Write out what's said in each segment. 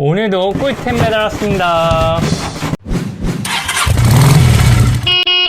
오늘도 꿀템 배달 왔습니다.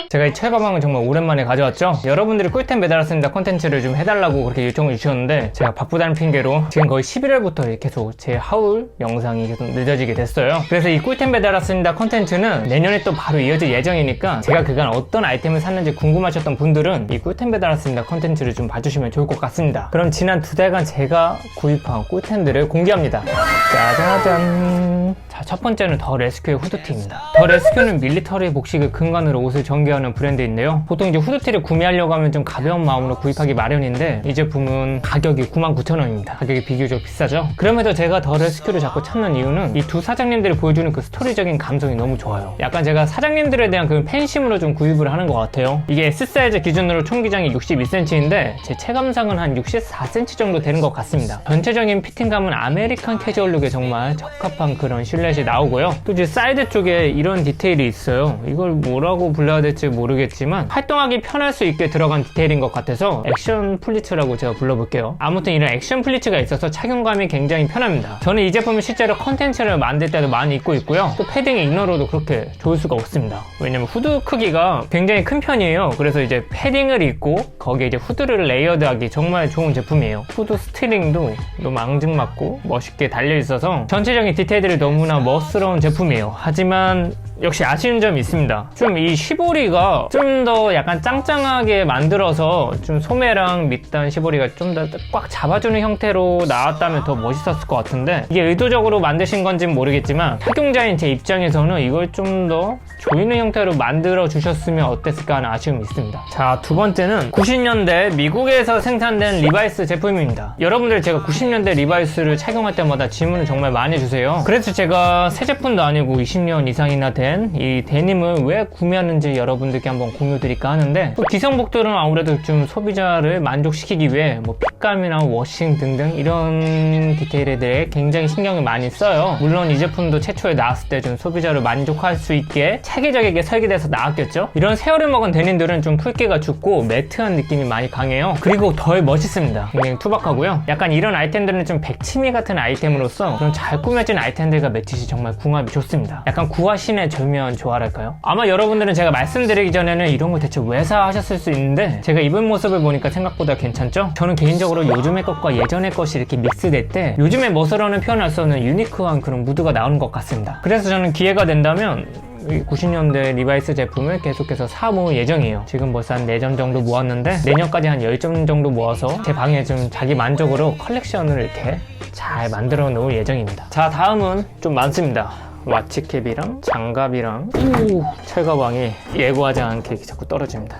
제가 이 철가방을 정말 오랜만에 가져왔죠. 여러분들이 꿀템 배달 왔습니다 콘텐츠를 좀 해달라고 그렇게 요청을 주셨는데 제가 바쁘다는 핑계로 지금 거의 11월부터 계속 제 하울 영상이 계속 늦어지게 됐어요. 그래서 이 꿀템 배달 왔습니다 콘텐츠는 내년에 또 바로 이어질 예정이니까 제가 그간 어떤 아이템을 샀는지 궁금하셨던 분들은 이 꿀템 배달 왔습니다 콘텐츠를 좀 봐주시면 좋을 것 같습니다. 그럼 지난 2달간 제가 구입한 꿀템들을 공개합니다. 짜자잔. 자, 첫 번째는 더 레스큐의 후드티입니다. 더 레스큐는 밀리터리 복식을 근간으로 옷을 전개하는 브랜드인데요. 보통 이제 후드티를 구매하려고 하면 좀 가벼운 마음으로 구입하기 마련인데 이 제품은 가격이 99,000원입니다. 가격이 비교적 비싸죠. 그럼에도 제가 더 레스큐를 자꾸 찾는 이유는 이 두 사장님들이 보여주는 그 스토리적인 감성이 너무 좋아요. 약간 제가 사장님들에 대한 그 팬심으로 좀 구입을 하는 것 같아요. 이게 S사이즈 기준으로 총기장이 61cm인데 제 체감상은 한 64cm 정도 되는 것 같습니다. 전체적인 피팅감은 아메리칸 캐주얼 룩에 정말 적합한 그런 실루엣이 나오고요. 또 이제 사이드 쪽에 이런 디테일이 있어요. 이걸 뭐라고 불러야 될지 모르겠지만 활동하기 편할 수 있게 들어간 디테일인 것 같아서 액션 플리츠라고 제가 불러볼게요. 아무튼 이런 액션 플리츠가 있어서 착용감이 굉장히 편합니다. 저는 이 제품을 실제로 컨텐츠를 만들 때도 많이 입고 있고요. 또 패딩의 이너로도 그렇게 좋을 수가 없습니다. 왜냐면 후드 크기가 굉장히 큰 편이에요. 그래서 이제 패딩을 입고 거기에 이제 후드를 레이어드하기 정말 좋은 제품이에요. 후드 스트링도 너무 앙증맞고 멋있게 달려있어서 전체적인 디테일들이 너무나 멋스러운 제품이에요. 하지만 역시 아쉬운 점이 있습니다. 좀 이 시보리가 좀 더 약간 짱짱하게 만들어서 좀 소매랑 밑단 시보리가 좀 더 꽉 잡아주는 형태로 나왔다면 더 멋있었을 것 같은데 이게 의도적으로 만드신 건지는 모르겠지만 착용자인 제 입장에서는 이걸 좀 더 조이는 형태로 만들어 주셨으면 어땠을까 하는 아쉬움이 있습니다. 자, 두 번째는 90년대 미국에서 생산된 리바이스 제품입니다. 여러분들 제가 90년대 리바이스를 착용할 때마다 질문을 정말 많이 주세요. 그래서 제가 새 제품도 아니고 20년 이상이나 된 이 데님을 왜 구매하는지 여러분들께 한번 공유드릴까 하는데 또 기성복들은 아무래도 좀 소비자를 만족시키기 위해 뭐 핏감이나 워싱 등등 이런 디테일에 대해 굉장히 신경을 많이 써요. 물론 이 제품도 최초에 나왔을 때 좀 소비자를 만족할 수 있게 체계적이게 설계돼서 나왔겠죠. 이런 세월을 먹은 데님들은 좀 붉기가 죽고 매트한 느낌이 많이 강해요. 그리고 덜 멋있습니다. 굉장히 투박하고요. 약간 이런 아이템들은 좀 백치미 같은 아이템으로서 그런 잘 꾸며진 아이템들과 매치시 정말 궁합이 좋습니다. 약간 구화신의 절묘한 조화랄까요? 아마 여러분들은 제가 말씀드리기 전에는 이런 거 대체 왜 사 하셨을 수 있는데 제가 입은 모습을 보니까 생각보다 괜찮죠? 저는 개인적으로 요즘의 것과 예전의 것이 이렇게 믹스될 때 요즘의 멋으로는 표현할 수 없는 유니크한 그런 무드가 나오는 것 같습니다. 그래서 저는 기회가 된다면 90년대 리바이스 제품을 계속해서 사 모을 예정이에요. 지금 벌써 한 4점 정도 모았는데 내년까지 한 10점 정도 모아서 제 방에 좀 자기 만족으로 컬렉션을 이렇게 잘 만들어 놓을 예정입니다. 자, 다음은 좀 많습니다. 와치캡이랑 장갑이랑 철가방이 예고하지 않게 자꾸 떨어집니다.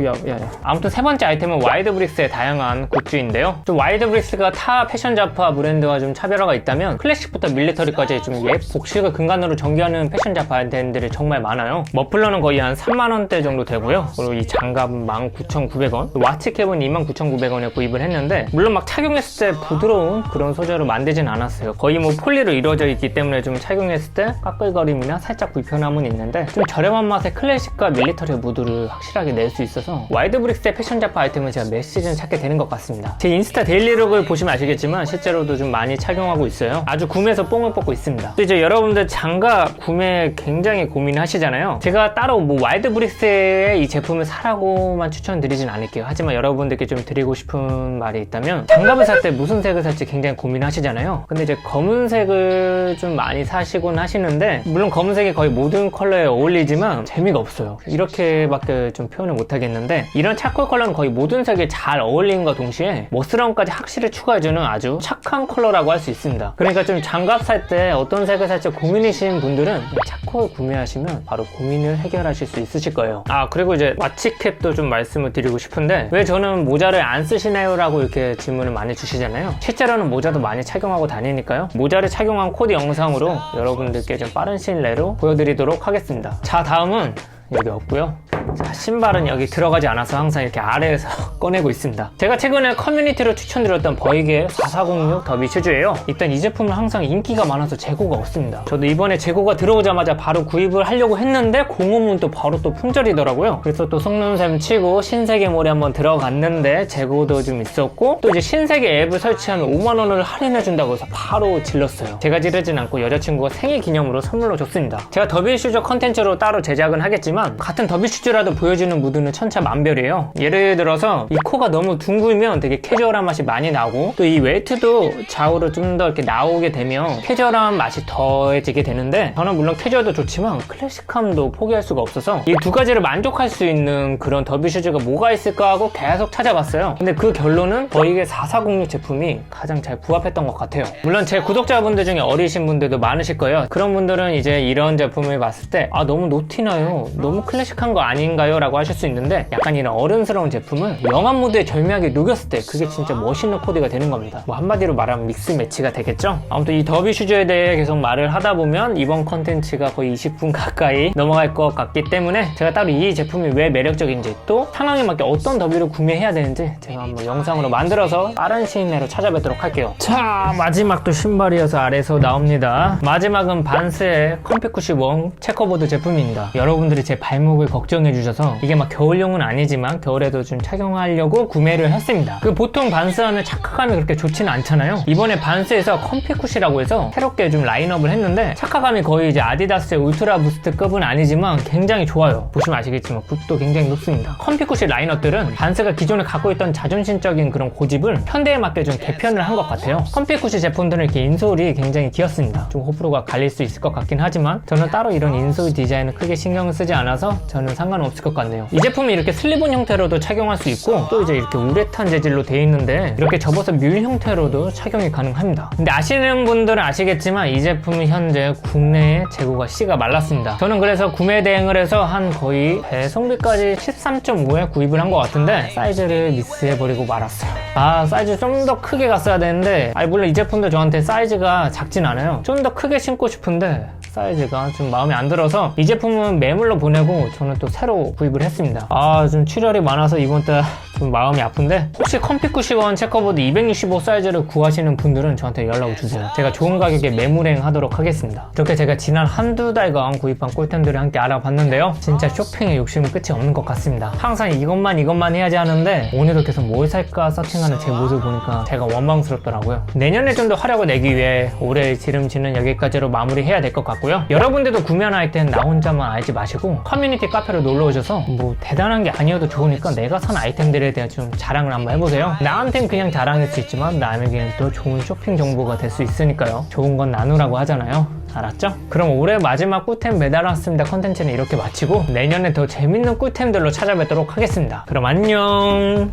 야. 아무튼 세 번째 아이템은 와이드브릭스의 다양한 굿즈인데요. 좀 와이드브릭스가 타 패션 잡화 브랜드와 좀 차별화가 있다면 클래식부터 밀리터리까지 좀 복식을 근간으로 전개하는 패션 잡화 아이템들이 정말 많아요. 머플러는 거의 한 3만원대 정도 되고요. 그리고 이 장갑은 19,900원, 와치캡은 29,900원에 구입을 했는데 물론 막 착용했을 때 부드러운 그런 소재로 만들진 않았어요. 거의 뭐 폴리로 이루어져 있기 때문에 좀 착용했을 때 까끌거림이나 살짝 불편함은 있는데 좀 저렴한 맛의 클래식과 밀리터리 무드를 확실하게 낼 수 있어서 와이드브릭스의 패션 잡화 아이템을 제가 몇 시즌 찾게 되는 것 같습니다. 제 인스타 데일리룩을 보시면 아시겠지만 실제로도 좀 많이 착용하고 있어요. 아주 구매해서 뽕을 뽑고 있습니다. 또 이제 여러분들 장갑 구매 굉장히 고민하시잖아요. 제가 따로 뭐 와이드브릭스의 이 제품을 사라고만 추천드리진 않을게요. 하지만 여러분들께 좀 드리고 싶은 말이 있다면 장갑을 살 때 무슨 색을 살지 굉장히 고민하시잖아요. 근데 이제 검은색을 좀 많이 사시곤 하시는데 물론 검은색이 거의 모든 컬러에 어울리지만 재미가 없어요. 이렇게밖에 좀 표현을 못하겠는데 이런 차콜 컬러는 거의 모든 색에 잘 어울리는과 동시에 멋스러움까지 확실히 추가해주는 아주 착한 컬러라고 할 수 있습니다. 그러니까 좀 장갑 살 때 어떤 색을 살지 고민이신 분들은 차콜 구매하시면 바로 고민을 해결하실 수 있으실 거예요. 그리고 이제 와치캡도 좀 말씀을 드리고 싶은데 왜 저는 모자를 안 쓰시나요? 라고 이렇게 질문을 많이 주시잖아요. 실제로는 모자도 많이 착용하고 다니니까요. 모자를 착용한 코디 영상으로 여러분들께 좀 빠른 시일 내로 보여드리도록 하겠습니다. 자, 다음은 여기 없고요. 자, 신발은 여기 들어가지 않아서 항상 이렇게 아래에서 꺼내고 있습니다. 제가 최근에 커뮤니티로 추천드렸던 버익의 4406 더비 슈즈예요. 일단 이 제품은 항상 인기가 많아서 재고가 없습니다. 저도 이번에 재고가 들어오자마자 바로 구입을 하려고 했는데 공홈은 또 바로 또 품절이더라고요. 그래서 또 속눈샘 치고 신세계몰에 한번 들어갔는데 재고도 좀 있었고, 또 이제 신세계 앱을 설치하면 5만원을 할인해준다고 해서 바로 질렀어요. 제가 지르진 않고 여자친구가 생일 기념으로 선물로 줬습니다. 제가 더비 슈즈 컨텐츠로 따로 제작은 하겠지만 같은 더비 슈즈라도 보여주는 무드는 천차만별이에요. 예를 들어서 이 코가 너무 둥글면 되게 캐주얼한 맛이 많이 나고, 또 이 웨이트도 좌우로 좀 더 이렇게 나오게 되면 캐주얼한 맛이 더해지게 되는데, 저는 물론 캐주얼도 좋지만 클래식함도 포기할 수가 없어서 이 두 가지를 만족할 수 있는 그런 더비 슈즈가 뭐가 있을까 하고 계속 찾아봤어요. 근데 그 결론은 버익의 4406 제품이 가장 잘 부합했던 것 같아요. 물론 제 구독자분들 중에 어리신 분들도 많으실 거예요. 그런 분들은 이제 이런 제품을 봤을 때 너무 노티나요? 너무 클래식한 거 아닌가요? 라고 하실 수 있는데, 약간 이런 어른스러운 제품은 영화 무드에 절묘하게 녹였을 때 그게 진짜 멋있는 코디가 되는 겁니다. 뭐 한마디로 말하면 믹스 매치가 되겠죠? 아무튼 이 더비 슈즈에 대해 계속 말을 하다 보면 이번 컨텐츠가 거의 20분 가까이 넘어갈 것 같기 때문에 제가 따로 이 제품이 왜 매력적인지, 또 상황에 맞게 어떤 더비를 구매해야 되는지 제가 한번 영상으로 만들어서 빠른 시일 내로 찾아뵙도록 할게요. 자, 마지막도 신발이어서 아래에서 나옵니다. 마지막은 반스의 컴팩91 체커보드 제품입니다. 여러분들이 제 발목을 걱정해 주셔서 이게 막 겨울용은 아니지만 겨울에도 좀 착용하려고 구매를 했습니다. 그 보통 반스 하면 착화감이 그렇게 좋지는 않잖아요. 이번에 반스에서 컴팩9이라고 해서 새롭게 좀 라인업을 했는데, 착화감이 거의 이제 아디다스의 울트라 부스트급은 아니지만 굉장히 좋아요. 보시면 아시겠지만 굽도 굉장히 높습니다. 컴팩9 라인업들은 반스가 기존에 갖고 있던 자존심적인 그런 고집을 현대에 맞게 좀 개편을 한 것 같아요. 컴팩9 제품들은 이렇게 인솔이 굉장히 귀엽습니다. 좀 호불호가 갈릴 수 있을 것 같긴 하지만 저는 따로 이런 인솔 디자인을 크게 신경을 쓰지 않아서 저는 상관없을 것 같네요. 이 제품이 이렇게 슬립온 형태로도 착용할 수 있고, 또 이제 이렇게 우레탄 재질로 되어 있는데 이렇게 접어서 뮬 형태로도 착용이 가능합니다. 근데 아시는 분들은 아시겠지만 이 제품은 현재 국내에 재고가 씨가 말랐습니다. 저는 그래서 구매 대행을 해서 한 거의 배송비까지 13.5에 구입을 한 것 같은데 사이즈를 미스해버리고 말았어요. 사이즈 좀 더 크게 갔어야 되는데, 물론 이 제품도 저한테 사이즈가 작진 않아요. 좀 더 크게 신고 싶은데 사이즈가 좀 마음에 안 들어서 이 제품은 매물로 보내고 저는 또 새로 구입을 했습니다. 좀 출혈이 많아서 이번 달 좀 마음이 아픈데, 혹시 컴팩91 체커보드 265 사이즈를 구하시는 분들은 저한테 연락을 주세요. 제가 좋은 가격에 매물행 하도록 하겠습니다. 이렇게 제가 지난 한두 달간 구입한 꿀템들을 함께 알아봤는데요. 진짜 쇼핑에 욕심은 끝이 없는 것 같습니다. 항상 이것만 해야지 하는데 오늘도 계속 뭘 살까 서칭하는 제 모습을 보니까 제가 원망스럽더라고요. 내년에 좀 더 화력을 내기 위해 올해 지름치는 여기까지로 마무리해야 될 것 같고요. 여러분들도 구매할 땐 나 혼자만 알지 마시고 커뮤니티 카페로 놀러 오셔서 뭐 대단한 게 아니어도 좋으니까 내가 산 아이템들에 대한 좀 자랑을 한번 해보세요. 나한텐 그냥 자랑일 수 있지만 남에게는 또 좋은 쇼핑 정보가 될 수 있으니까요. 좋은 건 나누라고 하잖아요. 알았죠? 그럼 올해 마지막 꿀템 매달 왔습니다 컨텐츠는 이렇게 마치고 내년에 더 재밌는 꿀템들로 찾아뵙도록 하겠습니다. 그럼 안녕.